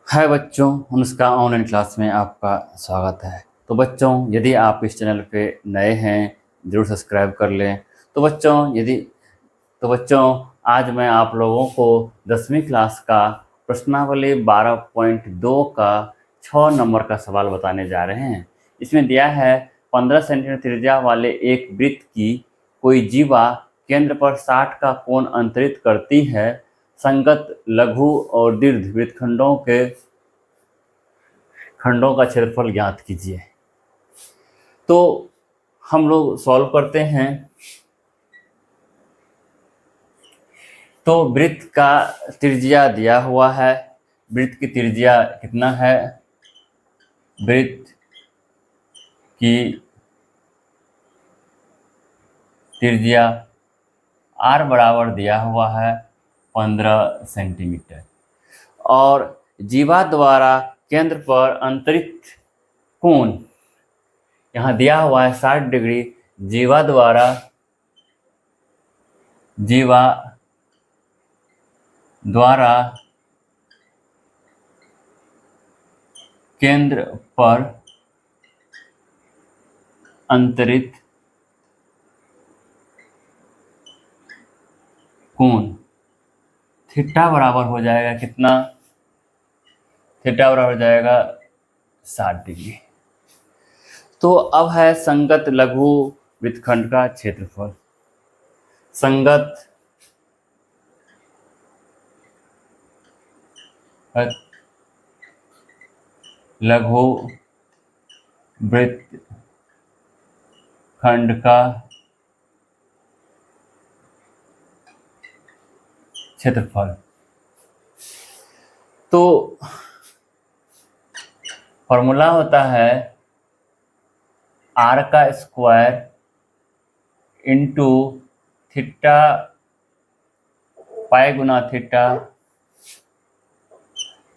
हाय बच्चों, Anushka online class में आपका स्वागत है। तो बच्चों, यदि आप इस चैनल पे नए हैं, ज़रूर सब्सक्राइब कर लें। तो बच्चों आज मैं आप लोगों को 10वीं क्लास का प्रश्नावली 12.2 का 6 नंबर का सवाल बताने जा रहे हैं। इसमें दिया है 15 सेंटीमीटर त्रिज्या वाले एक वृत्त की कोई जीवा केंद्र पर 60 का कोण अंतरित करती है। संगत लघु और दीर्घ वृत्तखंडों का क्षेत्रफल ज्ञात कीजिए। तो हम लोग सॉल्व करते हैं। तो वृत्त का त्रिज्या दिया हुआ है। वृत्त की त्रिज्या कितना है? वृत्त की त्रिज्या r बराबर दिया हुआ है 15 सेंटीमीटर और जीवा द्वारा केंद्र पर अंतरित कोण यहाँ दिया हुआ है 60 डिग्री। जीवा द्वारा केंद्र पर अंतरित कोण थीटा बराबर हो जाएगा कितना? थीटा बराबर हो जाएगा 60 डिग्री। तो अब है संगत लघु वृत्तखंड का क्षेत्रफल। संगत लघु वृत्तखंड का क्षेत्रफल। तो फॉर्मूला होता है r का स्क्वायर इंटू थीटा पाई गुना थीटा।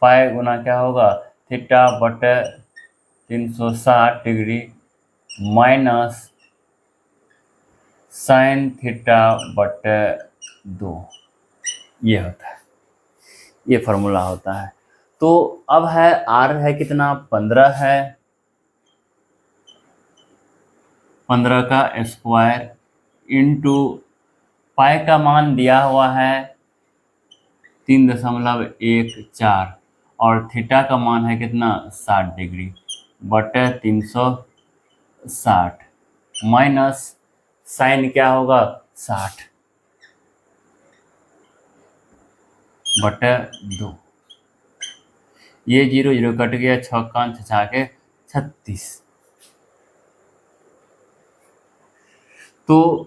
पाई गुना क्या होगा? थीटा बटे 360 डिग्री माइनस साइन थीटा बटे 2। ये होता है, ये फॉर्मूला होता है। तो अब है r है कितना? 15 है। 15 का स्क्वायर इंटू पाई का मान दिया हुआ है 3.14 और थीटा का मान है कितना? 60 डिग्री बटे 360 माइनस साइन क्या होगा? 60 बटे 2। ये 0 0 कट गया, 6 कान 6 के 36। तो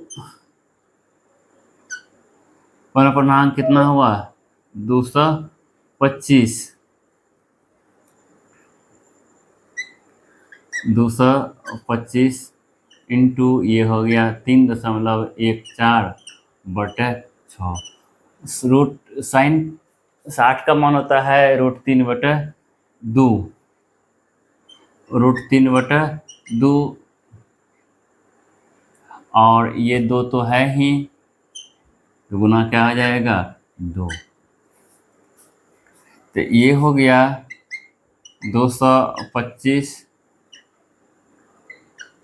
पूर्णांक कितना हुआ? 225। 225 इंटू ये हो गया 3.14 बटे 6। रूट साइन 60 का मान होता है √3 बटे 2। √3 बटे 2 और ये 2 तो है ही, तो गुना क्या आ जाएगा? 2। तो ये हो गया 225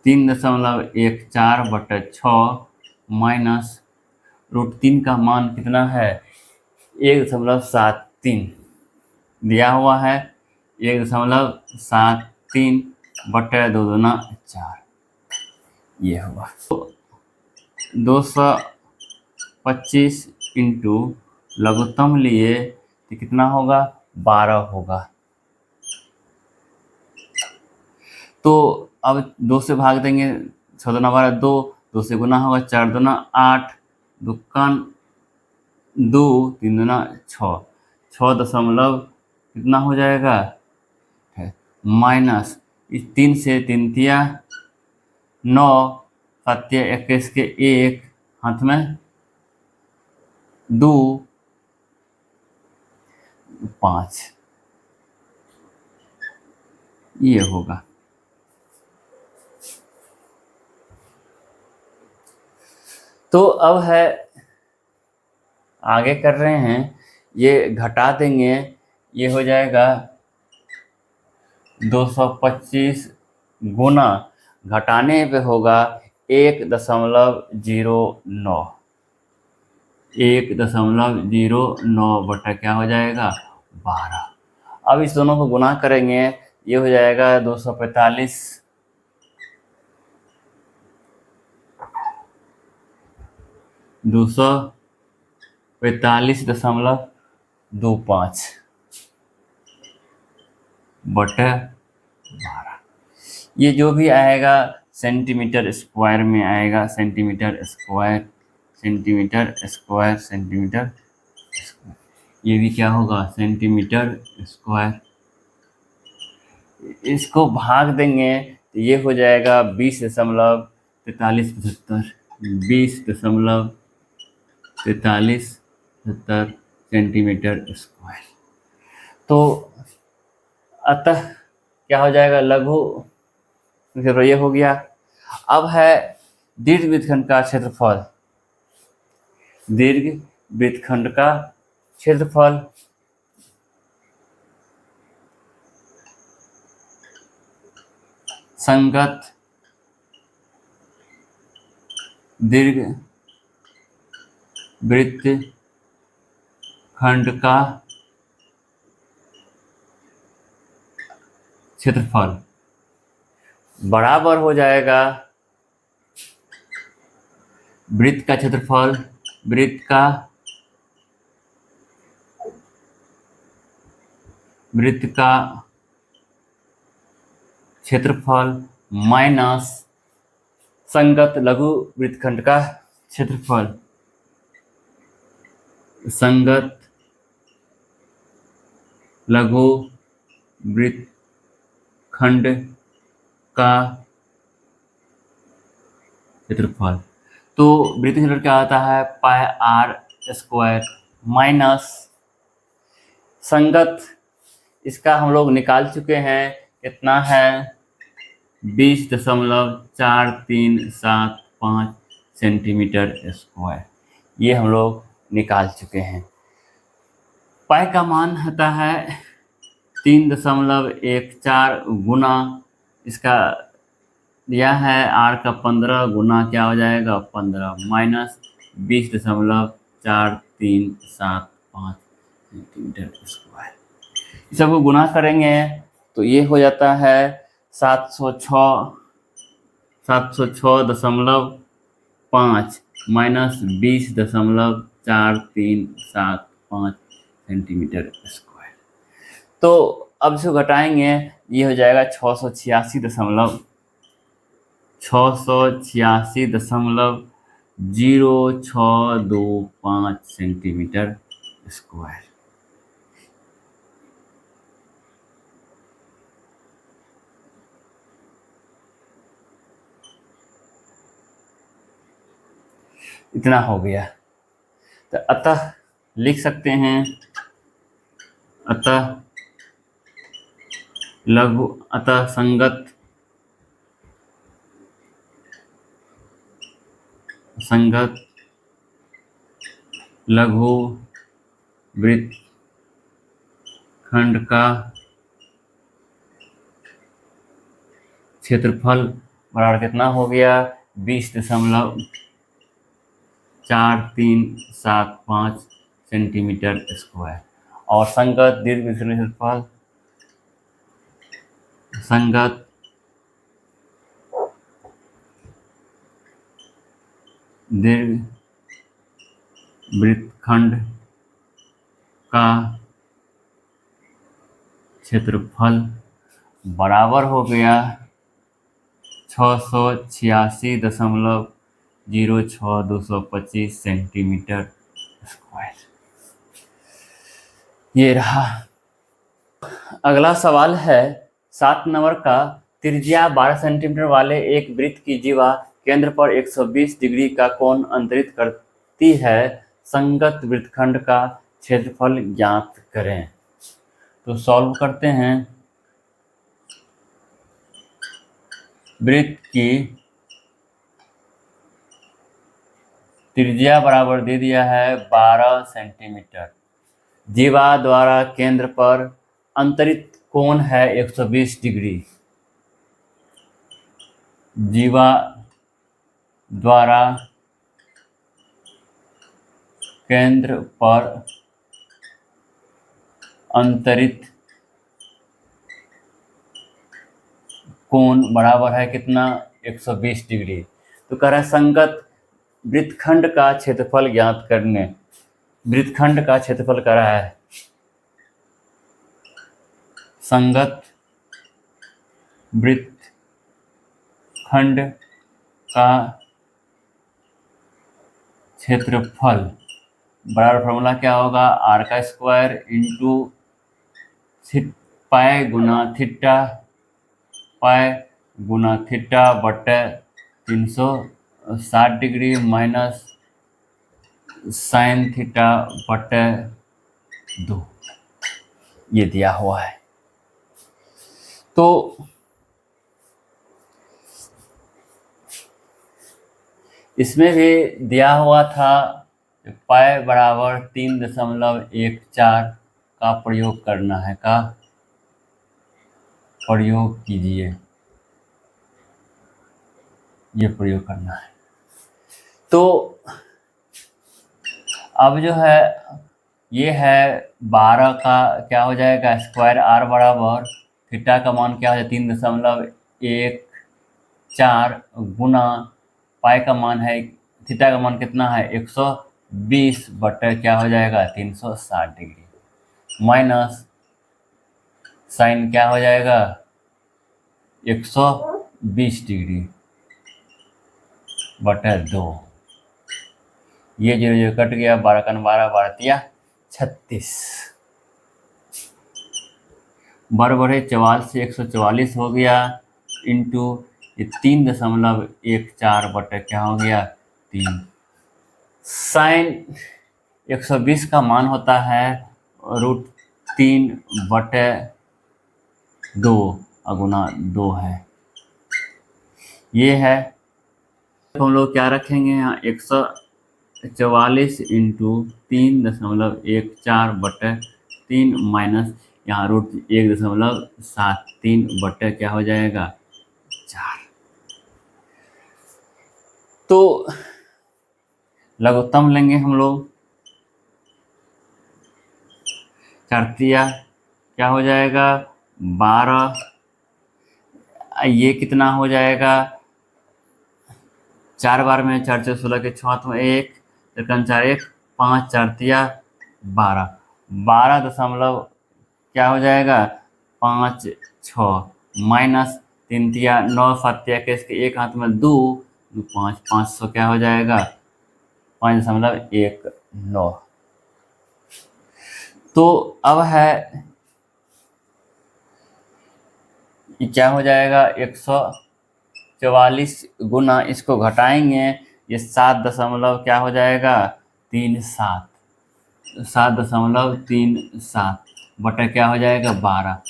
3.14 बटे 6 माइनस √3 का मान कितना है? 1.73 दिया हुआ है। 1.73 बटे 2 दूना 4। ये हुआ। तो 225 इंटू लघुत्तम लिए तो कितना होगा? 12 होगा। तो अब 2 से भाग देंगे, 6 दूना 12, 2 से गुना होगा, 4 दूना 8, दुकान 2, 3 दूना 6, 6 दशमलव कितना हो जाएगा? माइनस इस 3 से 3 तिया 9, 7 21 के 1, हाथ में 2, 5। ये होगा। तो अब है आगे कर रहे हैं, ये घटा देंगे, ये हो जाएगा 225 गुना घटाने पे होगा 1.09। 1.09 बटा क्या हो जाएगा 12। अब इस दोनों को गुना करेंगे, ये हो जाएगा 245 245.25 बटा 12। ये जो भी आएगा सेंटीमीटर स्क्वायर में आएगा, centimetre square, centimetre square, centimetre square. ये भी क्या होगा सेंटीमीटर स्क्वायर। इसको भाग देंगे तो ये हो जाएगा 20.4375, 20.4375 सेंटीमीटर स्क्वायर। तो अतः क्या हो जाएगा लघु, तो ये हो गया। अब है दीर्घ वृत्तखंड का क्षेत्रफल। दीर्घ वृत्तखंड का क्षेत्रफल संगत दीर्घ वृत्तखंड का क्षेत्रफल बराबर हो जाएगा वृत्त का क्षेत्रफल, वृत्त का क्षेत्रफल माइनस संगत लघु वृत्तखंड का क्षेत्रफल। संगत लघु वृत्तखंड का क्षेत्रफल। तो वृत्त क्षेत्रफल क्या होता है पाई आर स्क्वायर माइनस संगत, इसका हम लोग निकाल चुके हैं, कितना है 20.4375 सेंटीमीटर स्क्वायर। ये हम लोग निकाल चुके हैं। पाई का मान होता है 3.14 गुना, इसका दिया है आर का 15 गुना क्या हो जाएगा 15 माइनस 20.4375 सेंटीमीटर स्क्वायर। सबको गुना करेंगे तो ये हो जाता है 706.5 माइनस 20.4375 सेंटीमीटर स्क्वायर। तो अब जो घटाएंगे ये हो जाएगा 686.0625 सेंटीमीटर स्क्वायर। इतना हो गया। तो अतः लिख सकते हैं, अतः संगत लघु वृत्तखंड का क्षेत्रफल बराबर कितना हो गया 20.4375 सेंटीमीटर स्क्वायर। और संगत दीर्घ वृत्तखंड क्षेत्रफल, संगत दीर्घ वृत्तखंड का क्षेत्रफल बराबर हो गया 686.06225 सेंटीमीटर स्क्वायर। ये रहा। अगला सवाल है 7 नंबर का, त्रिज्या 12 सेंटीमीटर वाले एक वृत्त की जीवा केंद्र पर 120 डिग्री का कोण अंतरित करती है, संगत वृत्तखंड का क्षेत्रफल ज्ञात करें। तो सॉल्व करते हैं। वृत्त की त्रिज्या बराबर दे दिया है 12 सेंटीमीटर, जीवा द्वारा केंद्र पर अंतरित कोण है 120 डिग्री। जीवा द्वारा केंद्र पर अंतरित कोण बराबर है कितना? 120 डिग्री। तो कह रहा है संगत वृत्तखंड का क्षेत्रफल ज्ञात करने। वृत्तखंड का क्षेत्रफल कह रहा है, संगत वृत्तखंड का क्षेत्रफल बराबर फॉर्मूला क्या होगा? आर का स्क्वायर इंटू पाई गुना थीटा बटे 360 डिग्री माइनस साइन थीटा बटे 2, ये दिया हुआ है। तो इसमें भी दिया हुआ था पाई बराबर 3.14 का प्रयोग करना है। का प्रयोग कीजिए, ये प्रयोग करना है। तो अब जो है ये है 12 का क्या हो जाएगा? स्क्वायर आर बराबर थीटा का मान क्या हो जाए? 3.14 गुना पाई का मान है, थीटा का मान कितना है? 120 बटे क्या हो जाएगा? 360 डिग्री माइनस साइन क्या हो जाएगा? 120 डिग्री बटे 2। ये 0 0 कट गया, 12 का 12, 12 तिया 36 बराबर है 44 से 144 हो गया इंटू 3.14 बटे क्या हो गया? 3। साइन 120 का मान होता है √3 बटे 2 गुना 2 है। ये है, तो हम लोग क्या रखेंगे यहाँ? 144 इंटू 3.14 बटे 3 माइनस यहाँ √1.73 बटे क्या हो जाएगा? 4। तो लघुत्तम लेंगे हम लोग, 4 तिया क्या हो जाएगा? 12। ये कितना हो जाएगा? 4 बार में 4 4 16 के 6 में 1 4 1 5 4 तिया 12 12 दशमलव क्या हो जाएगा? 5 6 माइनस 3 तिया 9 7 तिया के इसके एक हाथ में 2 5 500 क्या हो जाएगा? 5.19। तो अब है ये क्या हो जाएगा? 144 गुना इसको घटाएंगे, ये 7 दशमलव क्या हो जाएगा? 7.37 बटा क्या हो जाएगा? 12।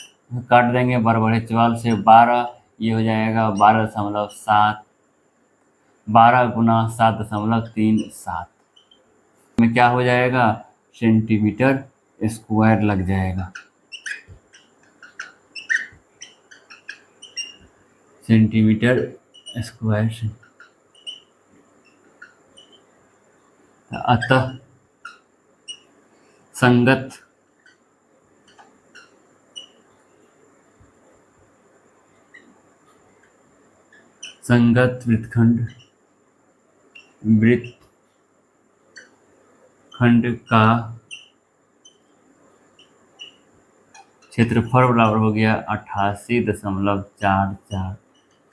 काट देंगे, बराबर 44 से 12, ये हो जाएगा 12.7। 12 गुना 7.37 में क्या हो जाएगा? सेंटीमीटर स्क्वायर लग जाएगा। सेंटीमीटर स्क्वायर से अतः संगत वृत्तखंड का क्षेत्रफल बराबर हो गया 88.44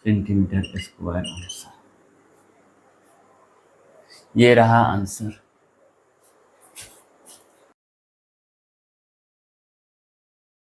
सेंटीमीटर स्क्वायर आंसर। ये रहा आंसर।